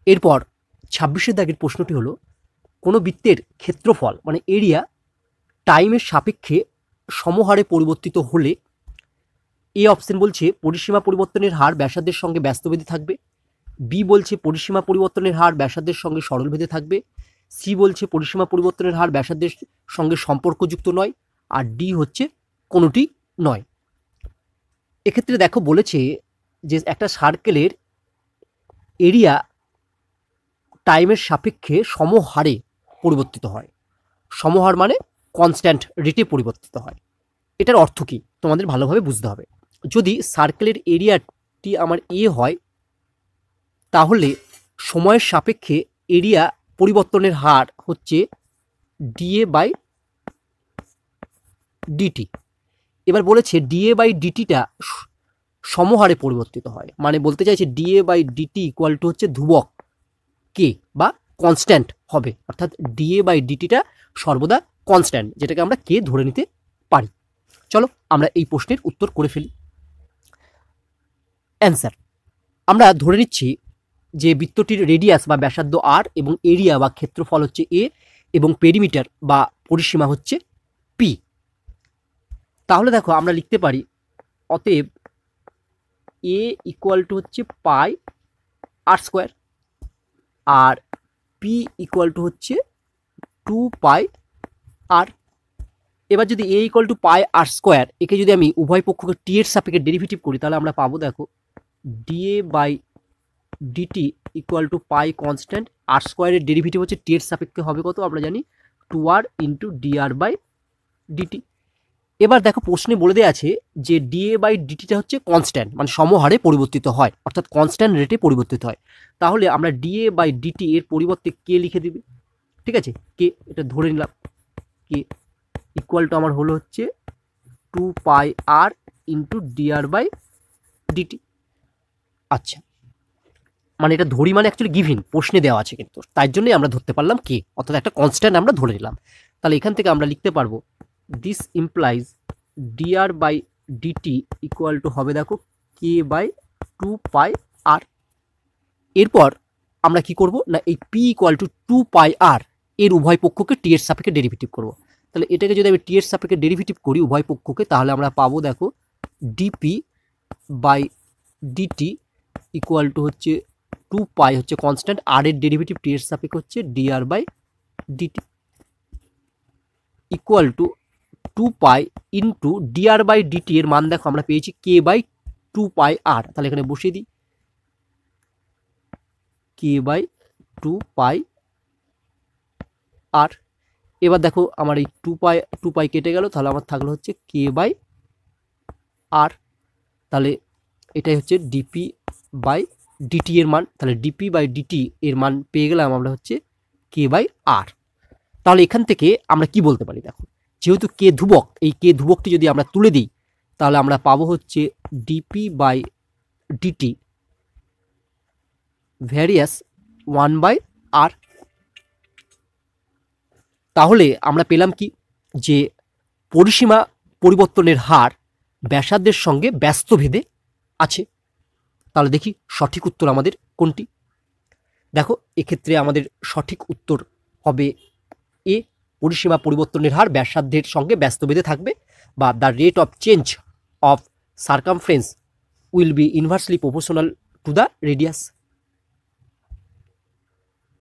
এরপর 26 দাগের প্রশ্নটি হলো কোনো বৃত্তের ক্ষেত্রফল মানে এরিয়া টাইমের সাপেক্ষে সমহারে পরিবর্তিত হলে এ অপশন বলছে পরিসীমা পরিবর্তনের হার ব্যাসার্ধের সঙ্গে ব্যস্তভেদে থাকবে, বি বলছে পরিসীমা পরিবর্তনের হার ব্যাসার্ধের সঙ্গে সরলভেদে থাকবে, সি বলছে পরিসীমা পরিবর্তনের হার ব্যাসার্ধের সঙ্গে সম্পর্কযুক্ত নয়, আর ডি হচ্ছে কোনোটি নয়। এক্ষেত্রে দেখো বলেছে যে একটা সার্কেলের এরিয়া টাইমের সাপেক্ষে সমহারে পরিবর্তিত হয়। সমহার মানে কনস্ট্যান্ট রেটে পরিবর্তিত হয়। এটার অর্থ কী তোমাদের ভালোভাবে বুঝতে হবে। যদি সার্কেলের এরিয়াটি আমার এ হয় তাহলে সময়ের সাপেক্ষে এরিয়া পরিবর্তনের হার হচ্ছে ডিএ বাই ডিটি। এবার বলেছে ডিএ বাই ডিটিটা সমহারে পরিবর্তিত হয়, মানে বলতে চাইছে d A by d t equal to হচ্ছে ধ্রুবক কে বা কনস্ট্যান্ট হবে, অর্থাৎ ডিএ বাই ডিটিটা সর্বদা কনস্ট্যান্ট, যেটাকে আমরা কে ধরে নিতে পারি। চলো আমরা এই প্রশ্নের উত্তর করে ফেলি। অ্যান্সার, আমরা ধরে নিচ্ছি যে বৃত্তটির রেডিয়াস বা ব্যাসার্ধ আর এবং এরিয়া বা ক্ষেত্রফল হচ্ছে এ এবং পেরিমিটার বা পরিসীমা হচ্ছে পি। তাহলে দেখো আমরা লিখতে পারি অতএব এ ইকুয়াল টু হচ্ছে পাই আর স্কোয়ার আর পি ইকুয়াল টু হচ্ছে 2 পাই আর। এবার যদি A equal to pi r square একে যদি আমি উভয় পক্ষকে টি এর সাপেক্ষে ডেরিভেটিভ করি তাহলে আমরা পাবো দেখো d A by d t equal to pi constant r স্কোয়ারের ডেরিভেটিভ হচ্ছে টি এর সাপেক্ষে হবে কত আমরা জানি 2r into d r by DT. এবার দেখো প্রশ্নে বলে দেওয়া আছে যে ডিএ বাই ডিটিটা হচ্ছে কনস্ট্যান্ট মানে সমহারে পরিবর্তিত হয়, অর্থাৎ কনস্ট্যান্ট রেটে পরিবর্তিত হয়। তাহলে আমরা ডিএ বাই ডিটি এর পরিবর্তে কে লিখে দিবে, ঠিক আছে, কে এটা ধরে নিলাম, কে ইকুয়াল টু আমার হলো হচ্ছে 2 pi R into d r by DT. আচ্ছা, মানে এটা ধরি মানে অ্যাকচুয়ালি গিভিন প্রশ্নে দেওয়া আছে, কিন্তু তাই জন্যই আমরা ধরতে পারলাম কে, অর্থাৎ একটা কনস্ট্যান্ট আমরা ধরে নিলাম। তাহলে এখান থেকে আমরা লিখতে পারবো this implies d r by d t equal to হবে দেখো কে বাই 2 পাই আর। এরপর আমরা কি করব না এই পি ইকুয়াল টু 2 পাই আর এর উভয় পক্ষকে টি এর সাপেক্ষে ডেরিভেটিভ করব। তাহলে এটাকে যদি আমি টি এর সাপেক্ষে ডেরিভেটিভ করি উভয় পক্ষকে তাহলে আমরা পাবো দেখো d p by d t equal to হচ্ছে 2 পাই হচ্ছে কনস্ট্যান্ট আর এর ডেরিভেটিভ টি এর সাপেক্ষে হচ্ছে d r by d t equal to 2 pi into d r by d t এর মান দেখো আমরা পেয়েছি কে বাই 2 পাই আর। তাহলে এখানে বসিয়ে দিই কে বাই 2 পাই আর। এবার দেখো আমার এই 2 পাই কেটে গেল, তাহলে আমার থাকলো হচ্ছে কে বাই আর। তাহলে এটাই হচ্ছে ডিপি বাই ডিটি এর মান, তাহলে ডিপি বাই ডিটি এর মান পেয়ে গেলাম আমরা হচ্ছে কে বাই আর। তাহলে এখান থেকে আমরা কি বলতে পারি দেখো, যেহেতু কে ধ্রুবক এই কে ধ্রুবকটি যদি আমরা তুলে দিই তাহলে আমরা পাবো হচ্ছে d P by d t varies as 1 by r. তাহলে আমরা পেলাম কি যে পরিসীমা পরিবর্তনের হার ব্যাসার্ধের সঙ্গে ব্যস্তভেদে আছে। তাহলে দেখি সঠিক উত্তর আমাদের কোনটি। দেখো এক্ষেত্রে আমাদের সঠিক উত্তর হবে এ, পরিসীমা পরিবর্তনের হার ব্যাসার্ধের সঙ্গে ব্যস্তভেদে থাকবে বা the rate of change of circumference will be inversely proportional to the radius.